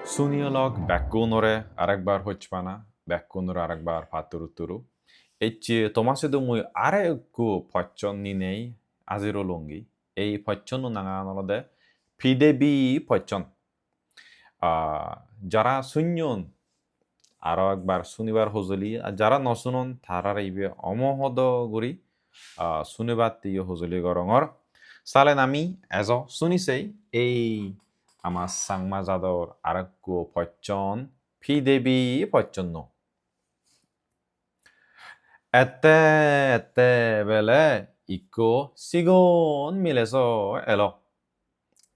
순이어럭 백군어레 아렉발 호치바나 백군으로 아렉발 바투루투루 에치 토마스도 무이 아레쿠 পচননিনেই আজিরো লঙ্গি এই পচন নাঙানলদে ফিদেবি পচন যারা শুনয়ন আরো একবার শুনিবার হজলি আর যারা নশুনন তারার ইবে অমহদ গুরি শুনিবার তিয় হজলি গরঙর সালেন আমি এজ শুনিছেই এই আমার সাংমা জাদর আরেকগু পচন ফিদেবি পচন এতে এতে বেলে ইকো সিগন মিলে서 এলো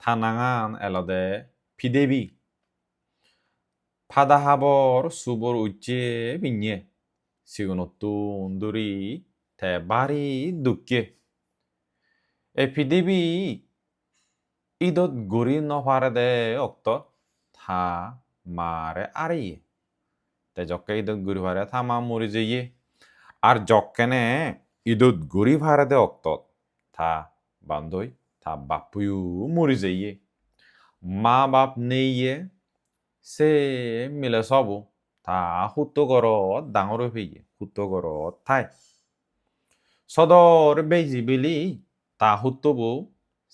타낭한 엘러데 피데비 파다하버 수볼 우찌 빈예 시그노뚜 누리 대바리 두께 피데비 이덧 구리 너파레데 억덧 타 마레 아리예 대적게 이덧 구리 파레 타마 모리제예 আর যক্কেনে ইদুত গুড়ি ভাড়াদে অক্তত থা বান্ধই থা বাপুয়ু মরি যাইয়ে মা বাপ নেইয়ে সে মিলে সবু থা হুত্ত গরত ডাঙর হইয়ে হুত্ত গরত থাই সদর বেজি বিলি তা হুত্তবু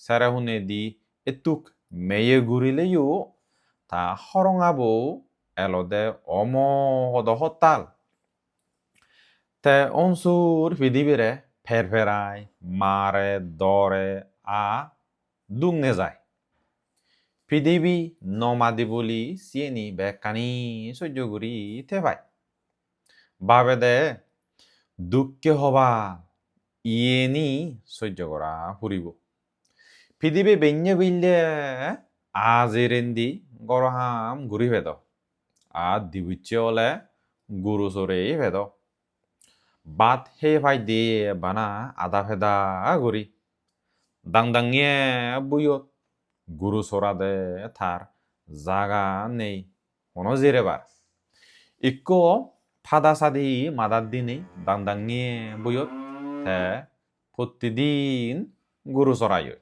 সেরা হুনে দি এতুক মেয়ে ঘুরিলেও তা হরঙাবু এলদে অমহদ হতাল তে অনসুর পৃথিবীরে ফেরফেরায় মারে দরে দুংনে যায় পৃথিবী নমাদি বলি সিয়েনি বেকানি সহ্য করি থেবাই বাবে দে দুঃখে হবা ইয়েনি সহ্য করা ফুরিব পৃথিবী বেঞ্জে বিললে আজেরেন্দি গরহাম ঘুরি ভেদ দিবিচ্ছে হলে গুরু সরেই ভেদ বাত হে ভাই দিয়ে বানা আদা ফেদা গরি দাংদাংয়ে বুয়ত গুরু সরাদে থার জাগা নেই কোনো জিরেবার ইকো ফাদা সাদি মাদার দিনে দাংদাংয়ে বুয়ত তে প্রতিদিন গুরু সরায়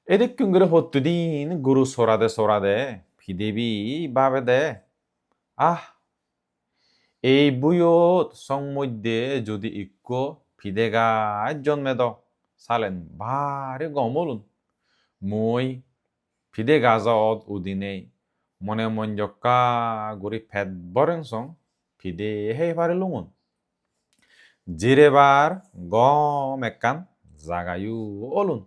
এদিক কিংরে প্রতিদিন গুরু সরাদে ফিদেবি বাবে দে এই বুয়ত সংমধ্যে যদি ইক্কো ফিদেগায় জন্মেদ সালেন ভারে গমলুন মই ফিদেগাজত উদিনে মনে মন জক্কা গরি ফেদ বরেংসং ফিদে হে পারে লুঙুন জিরেবার গম একান জাগায়ু অলুন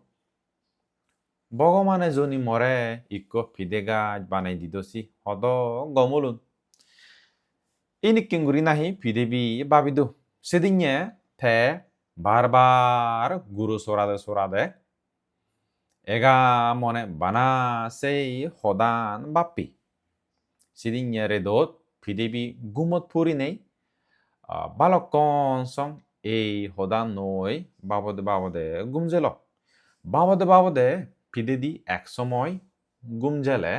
ভগবানে জনি মরে ইক্কো ফিদেগাজ বানাই দিদসি হদ গমলুন 이니킹 구리 나히 비데비 바비도 세딩예 테 바르바르 구루 소라데 에가 모네 바나 세이 호단 바삐 시딩예레 도 비데비 구못 푸리네 발럭건성 에이 호단 노이 바보데 গুমজেল বাবদে বিদেদি এক সময় গুমজেলে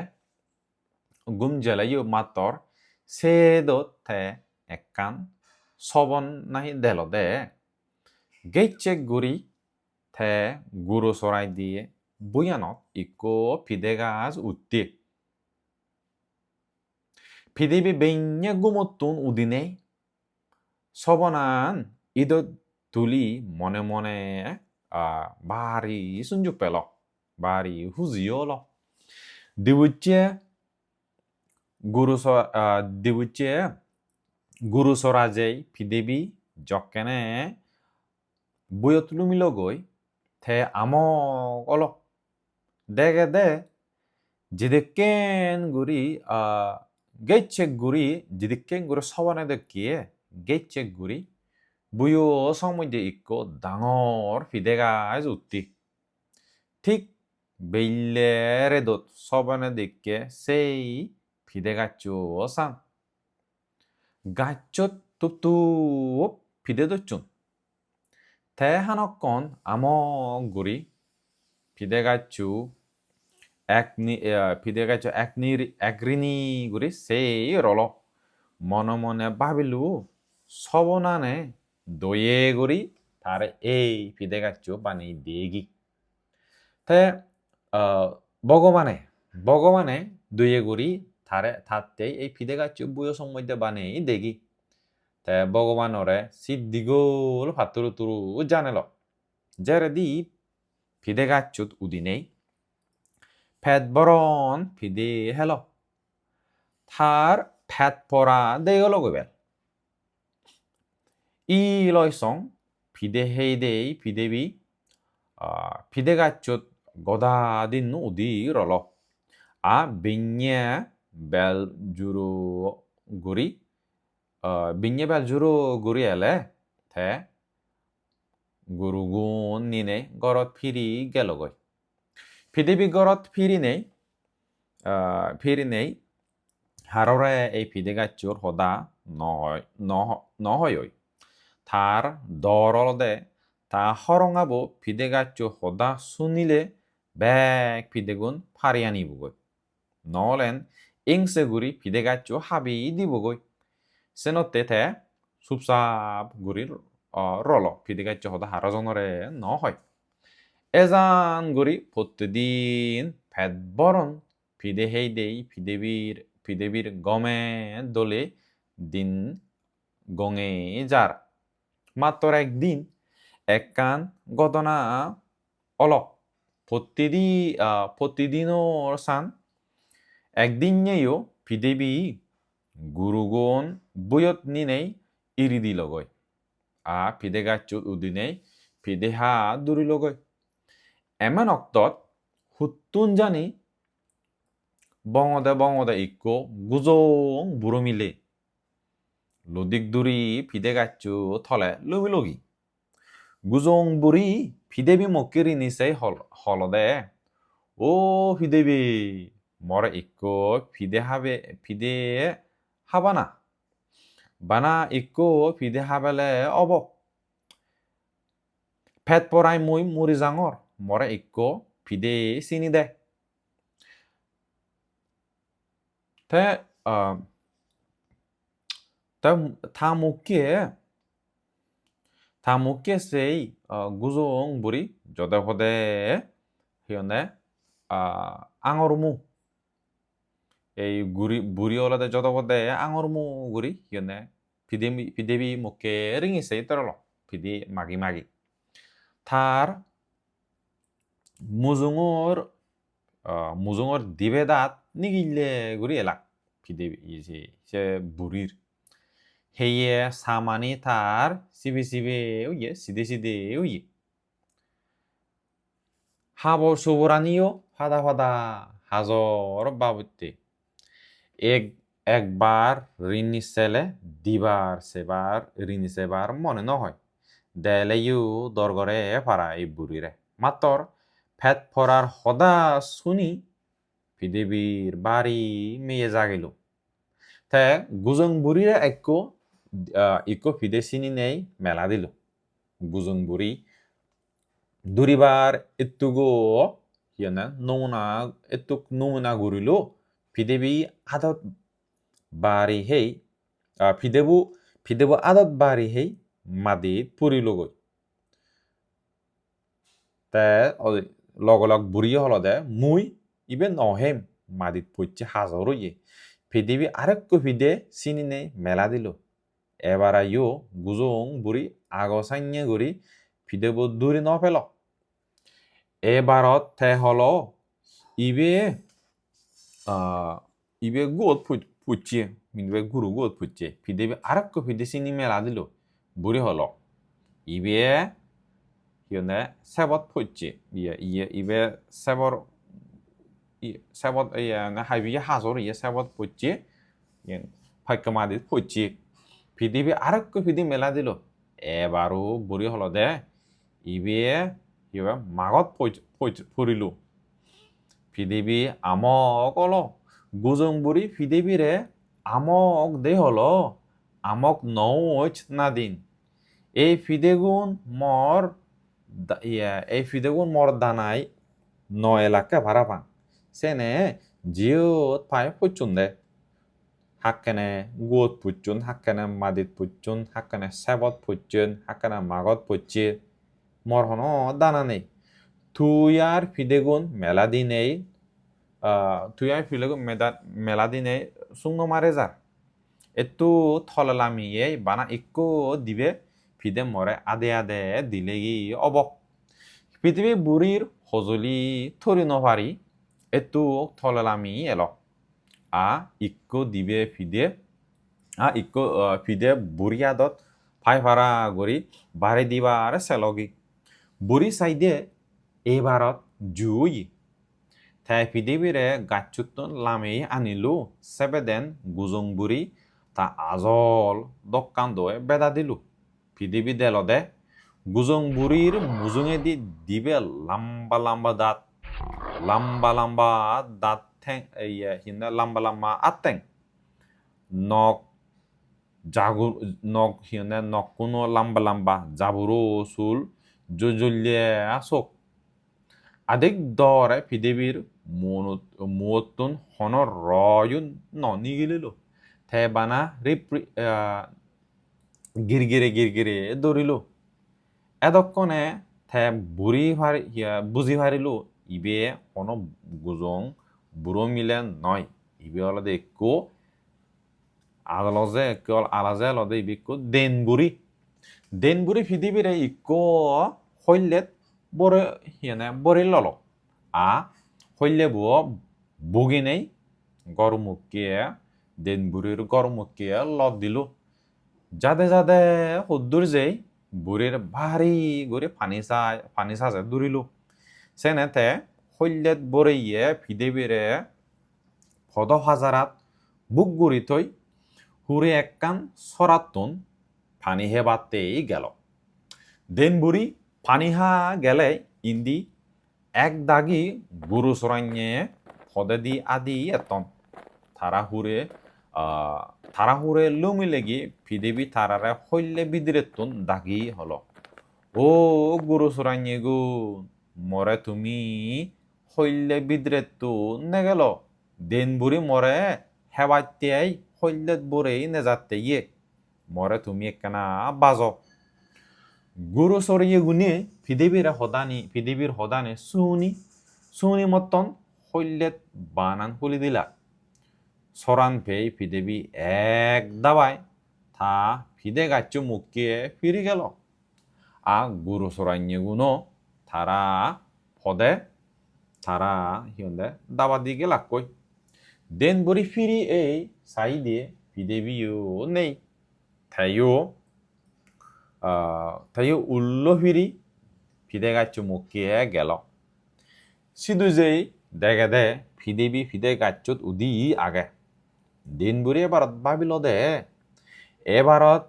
ইউ মাতর সেদত থে একান সবন নাহি দেলদে গেইচেক গুরি থে গুরু সরাই দিয়ে বুয়ানত ইকো ফিদেগাজ উত্তি ফিদেবি বেইnye গুমতুন উদিনে সবনান ইদত তুলি মনে মনে বাড়ি সুঞ্জুক পেল বাড়ি হুজিওল দিবুচ্ছে গুরু সরাজেই ফিদেবি জকেনে বুয়তলুমিল গই থে আমক অল দেগে দে জিদেকেন গুরি গেইচেক গুরি জিদেকেন গুরি সবানে দেখিয়ে গেইচেক গুরি বুয়ো সমধ্যে ইকো ডাঙর ফিদেগাজ উত্তি ঠিক বেইলেরে দত সবানে দেখে সেই ফিদেগাচ্চো সাং গাচ্চত 뚜뚜 비대도쭌 대한어건 암어구리 비대가쭈 비대가쭈 একরিনি গুরি সেই রল মনে মনে ভাবিলু সবনানে দয়ে গুরি তারে এই বিদেগাচ্চু বানি দিয়েগি তে ভগবানে দুয়ে গুড়ি থারতেই এই ফিদে গাছ বুয়সং মধ্যে বানেই দেখি তে ভগবানরে সিদ্দিগোল ফাতুরু তুরু জানেল যেরেদি ফিদে গাছত উদিনেই ফেদ বরণ ফিদে হেল থার ফেদ পরা দেগল গবেল ই লয়সং ফিদে হেইদেই ফিদেবি ফিদে গাছত গদা দিন উদি রল a binya bel juru guri binya bel juru guri ele the gurugun nine gorot phiri gelogoi phidebi gorot phiri nei harore ei phidegachur hoda nohoyoi thar dorolode ta horongabo phidegachu hoda sunile bek phidegun phariani bugoi 너len 잉세구리 비대가쪼 합이 디보고이 세노때 대 숲삽 구리 롤러 비대가쪼 호다 하라존어레 너허이 에잔 구리 보뜨딘 뱃버런 비대헤이데이 비대비র গমে দলে দিন গঙে যার মাত্র একদিন এককান ঘটনা অলপ প্রতিদিনর সান একদিনেও ফিদেবি গুরুগন বুয়ত নিনেই ইরিদি লগয় আ FIDE গাছত উদিনেই ফিদেহা দুরি লগয় এমন অক্তত হুত্তুন জানি বঙদে ইক্কো গুজং বুড়ো মিলে লদিক দুরি ফিদে গাছ থলে লবি লগি গুজং বুড়ি ফিদেবি মক্কিরি নিচেই হলদে ও ফিদেবি মরে ইক্কো ফিদে হাবানা বানা ইক্কো ফিদে হাবেলে অব ফেট পরাই মুই মুরি জাঙর মরে ইক্কো ফিদে চিনি দে তে থামুকে সেই গুজং বুড়ি যদে হদে হিয়নে আঙরমু এই বুড়ি ওলাদে যত হদে আঙরমু গুড়ি হিয়নে ফিদেবি মুকে রিঙিছে তরল ফিদি মাগি থার মুজুঙর দিবে দাঁত নিগিলে গুড়ি এলাক ফিদেবি সে বুড়ির হেয়ে সামানি থার সিবে উইয়ে সিদে উইয়ে হাবর সুবরানিও ফাদা হাজর বাবুতে একবার ঋণী সেলে দিবার সেবার ঋণী সেবার মনে নহয় দেলেইও দরগরে ফারা এই বুড়িরে মাতর ফেট ফরার হদা শুনি ফিদেবীর বাড়ি মেয়ে জাগিল তে গুজং বুড়িরে ইকো ফিদে চিনি নেই মেলা দিল গুজং বুড়ি দুরিবার এত্তুগো হিয়না নমুনা গুরিল ফিদেবি আদত বাড়ি হেই ফিদেবু আদত বাড়ি হেই মাদিত পুরিল গই তে লগ বুড়ি হলদে মুই ইবে নহেম মাদিত পইছে হাজর ইয়ে ফিদেবি আরেকো ফিদে চিনি নেই মেলা দিল এবার আইও গুজং বুড়ি আগসাইnye গুড়ি ফিদেবু দূরে ন ফেল এবারত থে হল ইবে গুত পুচ্ছে মিনবে গুরু গুত পুচ্ছে ফিদেবি আরেকো ফিদে চিনি মেলা দিল বুড়ি হল ইবে হিয়নে সেবত পুচ্ছে ইবে সেবত হাইবি হাজর সেবত পুচ্ছে ফাইকমাদিত পুচ্ছে ফিদেবি আরেকো ফিদে মেলা দিল এবারও বুড়ি হল দে ইবে মাগত ফুরিল ফিদেবি আমক অল গুজং বুড়ি ফিদেবিরে আমক দে হল আমক নৌচ না দিন এই ফিদেগুন মর দানাই ন এলাকা ভাড়া পান সেনে জিওত পায় ফুচুন দে হাক্কেনে গুত ফুচুন হাক্কেনে মাদিত ফুচুন হাক্কেনে সেবত ফুচুন হাক্কেনে মাগত ফুচি মর হন দানা নেই তুই আর ফিদেগুন মেলা দিন এই তুই আই ফিলে মেলা দিনে সুংনো মারে যার একটু থলালামিয়ে বানা একটু দিবে ফিদে মরে আদে আদে দিলেগি অবক পৃথিবী বুড়ির হজলি থরি নভারি একটু থলালামি এলো আ ইক্কো দিবে ফিদে ইক্কো ফিদে বুড়ি আদত ফাই ফারা গরি বারে দিবার সেলগি বুড়ি সাইডে এবারত জুই থাই পৃথিবীরে গাচ্ছুতন লামেই আনিলু সেবেদেন গুজং বুড়ি তা আজল দক্কান দয়ে বেদা দিলু পৃথিবী দেলদে গুজং বুড়ির মুজুঙে দিবে লম্বা লম্বা দাঁত ঠেং হিন্দা লম্বা আত্তেং নখ জাগুর নখ হিন্দা নখ কোনো লম্বা জাবুরো চুল জুজুলিয়ে চোখ আদিক দরে পৃথিবীর মুয়তুন হনর রয়ুন নিগিলিল থেবানা গিরগিরে দৌড়িল এদক্ষণে থে বুঝি ভারিল ইবে হন গুজং বুড়ো মিলে নয় ইবে হলদে একটু আলাজে লদে ইবে একটু দেনবুরি পৃথিবীরে একটু হইলেত বরে লল আ হইলে বুয়ো বুগি নেই গরমুকিয়ে দেনবুরির গরমুকিয়ে লত দিল যাদে হদ্দুর যেই বুড়ির ভারী করে পানি সাজে দূরিল সেনেতে হইলেত বরেইয়ে পৃথিবীরে পদ হাজারাত বুক গুড়ি থই হুরে এককান সরাতুন পানি হেবাতেই গেল দেনবুড়ি পানিহা গেলে ইন্দি এক দাগি গুরু সরাইয়ে হদে দি আদি এতন তারা হুরে লুমি লেগি পৃথিবী তারারে হইলে বিদিরেতুন দাগি হলো ও গুরু সরাইয়ে গু মরে তুমি হইলে বিদ্রেতু নে গেল দেনবুড়ি মরে হেবাইতেই হইলে বরেই নেজাতে ইয়ে মরে তুমি একখানা বাজ গুরু সরিয়ে গুনি পৃথিবীর হদানি সুনি মতন হইলেত বানান খুলি দিলা সরান পেয়ে পৃথিবী এক দাবায় থা ফিদে গাচ্ছ মুখিয়ে ফিরে গেল গুরু সরাইয়ে গুনো তারা হিন্দে দাবা দিকে লাগ দেন বরি ফিরি এই সাই দিয়ে পৃথিবীও নেই তাইও উল্লো ফিদে গাচ্ছ মুখিয়ে গেল সিধু যেই দেখে দে ফিদে গাচ্ছত উদি আগে দিন বুড়ি এবারত ভাবিল দে এবারত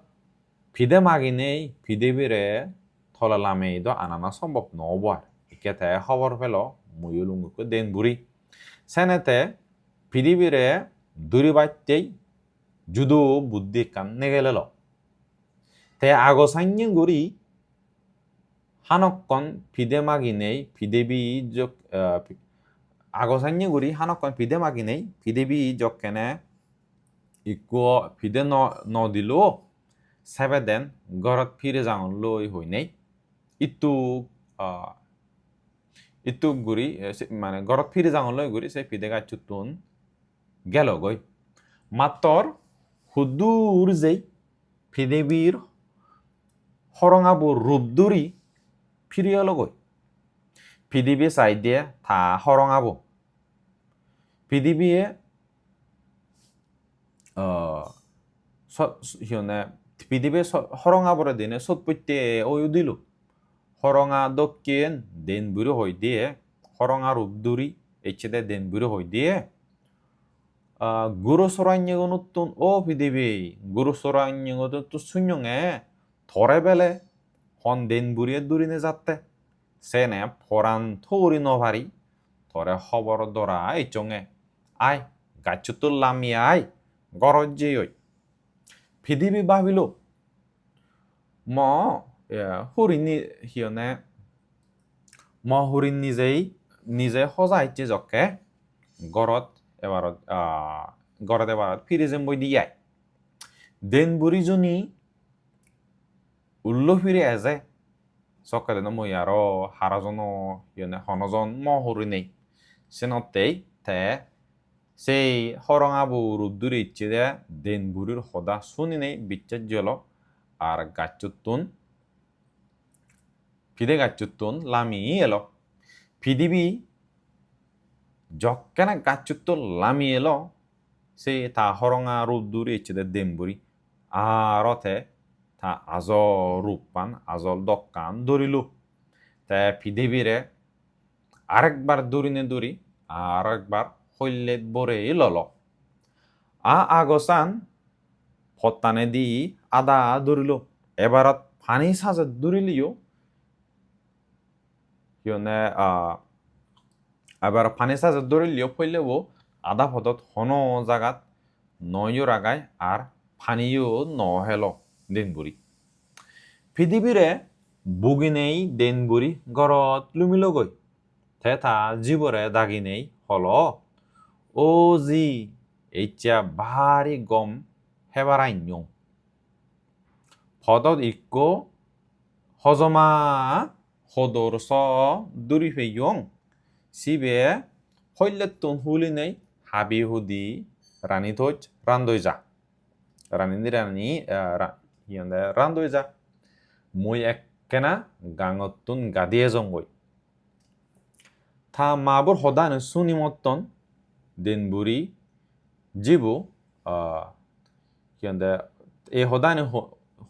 ফিদে মাগি নেই পৃথিবীরে থলালামে আনানা সম্ভব নবার ইকেতে খবর পেল মুয়ুলুঙ্গুকে দেন বুড়ি সেনেতে পৃথিবীরে দূরি বাইতেই যুদু বুদ্ধি কান নেগেলেল তে আগসাইন গুড়ি হানক্কন ফিদে মাগি নেই পৃথিবী আগসাইন গুড়ি হানক্কন ফিদে মাগি নেই পৃথিবী কেনে ইকো ফিদে ন দিল সেবেদেন ঘরত ফিরে যাওন লই হই নেই ইটু গুড়ি মানে ঘরত ফিরে যাওন লই গুড়ি সে ফিদে গাছুতুন গেল গই মাত্র হুদুর যেই পৃথিবীর হরঙাবুর রূপদুরি ফিরিয়ে লগই পৃথিবী চাই দিয়ে থা হরঙাবো পৃথিবীয়ে পৃথিবী হরঙাবরে দিনে সৎপত্যে ওয়ু দিল হরঙা দক্ষিণ দেন বুড়ো হই দিয়ে হরঙা রূপদুরি এচ্ছে দেন বুড়ো হই দিয়ে গুরু সরাইনতুন ও পৃথিবী গুরু সরাইনতো শূন্যঙে ধরে বেলে হন দেন বুড়িয়ে দূরিনে যাতে সেনে ফরান থৌরি নভারি ধরে খবর দরা এই চঙে আয় গাছুতুল লামি আয় গরজে ওই পৃথিবী ভাবিল হরিণ নিজে সজাইছে জকে গড়ত এবাৰত ফিরে যেম বই দিয়াই দেন বুড়িজনী উল্লো ফিরে এজে চকে দেন মই আর হারাজন হনজন হরিণেই সেনতেই তে সেই হরঙাবু রুদ্দুরি ইচ্ছে দে দেন বুড়ির হদা শুনি নেই বিচ্ছেদ জল আর গাচ্চুতুন ফিদে গাচ্চুতুন লামি এলো পৃথিবী যকেনা গাচ্চুতুন লামি এলো সেই তা হরঙা রুদ্দুরি ইচ্ছে দে দেন বুড়ি আরতে তা আজল রূপান আজল দক্কান দরিলু তে পৃথিবীরে আরেকবার দূরিনে দূরি আরেকবার হইলে বরে লল আগসান ফতানে দি আদা দূরিল এবারত পানি সাজে দূরিলিও হিয়নে এবার পানি সাজে দূরিলিও ফইলেও আদা ফতত হন জাগাত নয়ও রাগায় আর পানিও নহেল দিনবুরি পৃথিবীরে বুগিনেই দিনবুরি গরত লুমিলগৈ থেতা জীবরে দাগি নেই হল ও জি এইচা ভারি গম হেবারাইন্য ফদত ইক্কো হজমা হদর স দুরি ফেইয়ং সিবে হইলেতুন হুলি নেই হাবি হুদি রানী থোজ রান্দই যা রানী রান্দই যা মই এককেনা গাঙতুন গাদিয়ে জঙ্গই থা মাবুর হদানে সুনি মতন দিনবুরি জিবু এই হদানে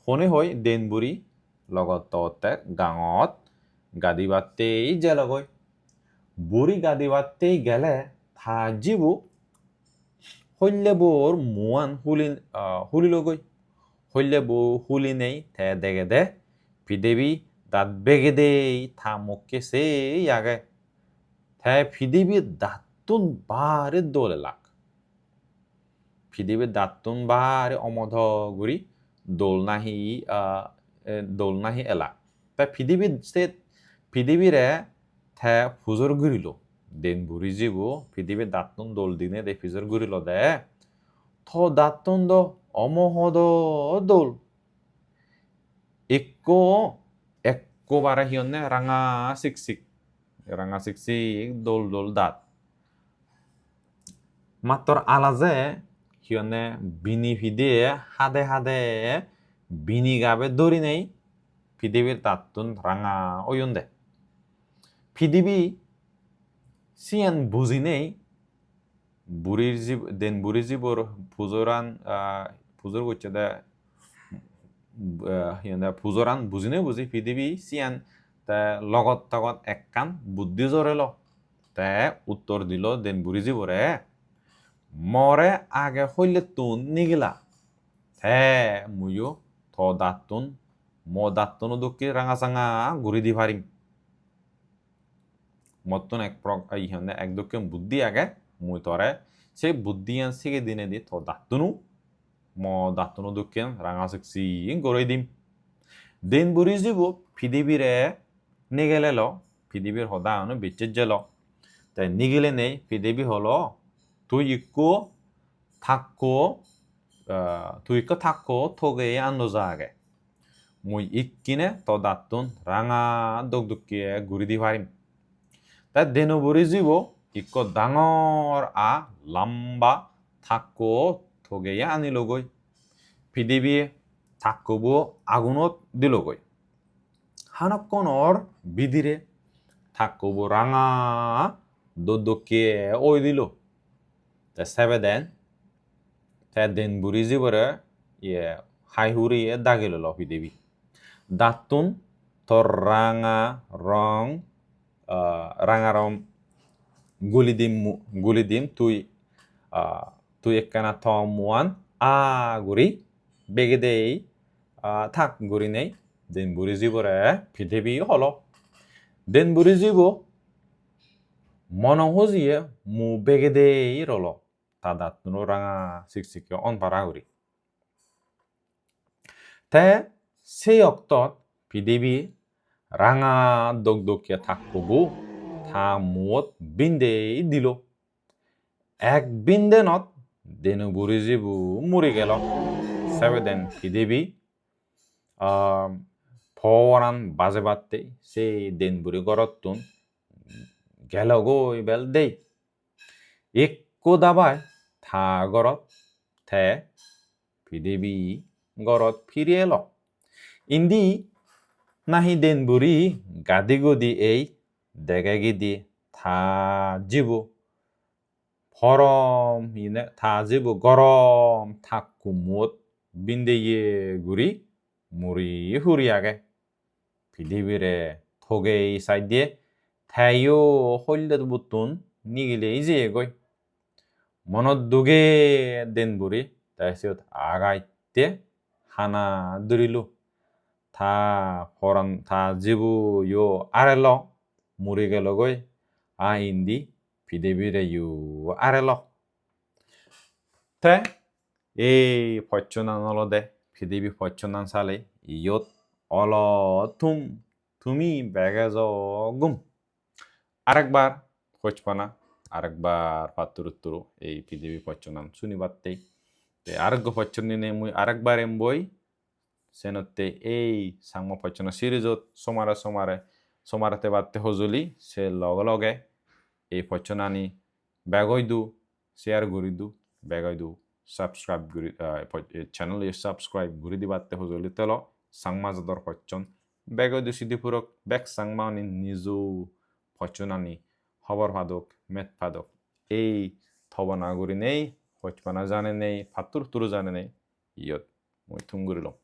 হনে হই দিনবুরি লগতে গাঙত গাদিবাতেই জেলগৈ বুড়ি গাদিবাতেই গেলে থা জিবু হইলে বোর মুয়ান হুলিলগৈ হইলে বো হুলি নেই থে দেগে দে পৃথিবী দাঁত বেগে দেই থা মুখকে সেই আগে থে পৃথিবীর দাঁতুন বারে দোলে লাগ পৃথিবীর দাঁতুন বারে অমধ গুড়ি দোল নাহি এলা তাই পৃথিবীরে থে ফুজর ঘুরিল দিন বুড়ি জীব পৃথিবীর দাঁতুন দোল দিনে দে ফুজর ঘুরিল দে থ দাঁতুন দ অমহদ দোল একবারে হিয়নে রাঙা সিকসিক দোল দাঁত মাত্র আলাজে হিয়নে বিনি ফিদে হাদে বিনি গাবে দড়ি নেই পৃথিবীর দাঁতুন রাঙা ওয়ন দে পৃথিবী সিয়ান বুঝি নেই বুড়ির জীবর ফুজর করছে দে ফুজরান বুঝি নেই বুঝি পৃথিবী সিয়ান তে লগত এককান বুদ্ধি জরেল তে উত্তর দিল দেন বুড়ি জীবরে মরে আগে হইলে তুন নিগিলা হে মুয়ো থ দাঁতুন দাঁতুন দুঃখী রাঙা চাঙা ঘুরি দি পারিম মতন এক দুঃখে বুদ্ধি আগে মুই তরে সেই বুদ্ধি শিখে দিনে দি থ দাঁতুনু দুঃখে রাঙা শিখছি গড়ই দিম দিন বুড়ি যাব পৃথিবীরে নিগেলে পৃথিবীর হদা আনো বিচ্ছেদ জেল তাই নিগেলে নেই পৃথিবী হলো তুই ইক্কো থাকো থগে আন্দাজা আগে মুই ইক্কিনে তো দাঁতুন রাঙা দুঃখিয়ে ঘুরি দি পারিম তাই দেনু বুড়ি যাব ইক্কো ডাঙর লম্বা থাকো থগে আনিলগৈ পৃথিবী থাকবো আগুনত দিলগৈ হানকনৰ বিধিরে থাকবো রাঙা দুঃখিয়ে ওই দিল সেবে দেন দিন বুড়ি জীবরে হাই হুরিয়ে দাগিল পৃথিবী দাঁতুন তোর রাঙা রং গুলি দিম তুই একখানা থমুয়ান গুড়ি বেগে দেই থাক গুড়ি নেই দিন বুড়ি জীবরে পৃথিবী হলো দিন বুড়ি জীব মন হজিয়ে মু বেগে দেই রল তা দাঁতুন রাঙা শিকশিকে অনপারা গুড়ি তে সেই অক্তত পৃথিবী রাঙা দগদগিয়ে থাকবো থা মুত বিন্দে দিল এক বিন্দেনত দেনু বুড়ি জীবু মরি গেল সেবে দেন পৃথিবী ফরান বাজে বাজতে সেই দেন বুড়ি গরতুন গেল গই বেল দেই ekko dabai 다 걸었 대 비대비 걸었 피리엘러 인디 나히 된 불이 가디고디 에이 대가기디 다 지부 버럼 이네 다 지부 거럼 탁구 못 빈데예 구리 무리 후리하게 비디비레 토게이 사이디에 타요 홀레드 부톤 니길레 이제고이 মনোদ্যোগে দেন বুড়ি তাৰপিছত আগাইতে হানা দৰিলো থা ফৰান থা জিবু ইউ আৰেল মুৰি গেলগৈ আ ইন্দি পিদেবিৰে ইউ আৰেল তে এই ফচ্চনান অলদে পিদেবি ফচ্চনান চালে ইয়ত অল তুমি বেগেজ গুম আরেকবার খোঁজপানা আরেকবার পাত্তুরুত্তুরু এই পৃথিবী পচ্চনাম শুনিবাত্তেই আরেকগো পচ্চনিনে মুই আরেকবার এম বই সেনতে এই সাংম পচ্চনা সিরিজত সমারাতে বাত্তে হজুলি সে লগে লগে এই পচ্চনানি বেগইদু শেয়ার গুরিদু বেগইদু সাবস্ক্রাইব গুরি চ্যানেল সাবস্ক্রাইব গুরি দি বাত্তে হজুলি তেল সাংমাজদর পচ্চন বেগইদু সিদ্ধিপুরক বেগ সাংমানি নিজু পচ্চনানি খবর ফাদক মেট ফাদক এই থবনা গুরি নেই হচপানা জানে নেই ফাতুর তুরু জানে নেই ইয়ত মই থুম গুরিলম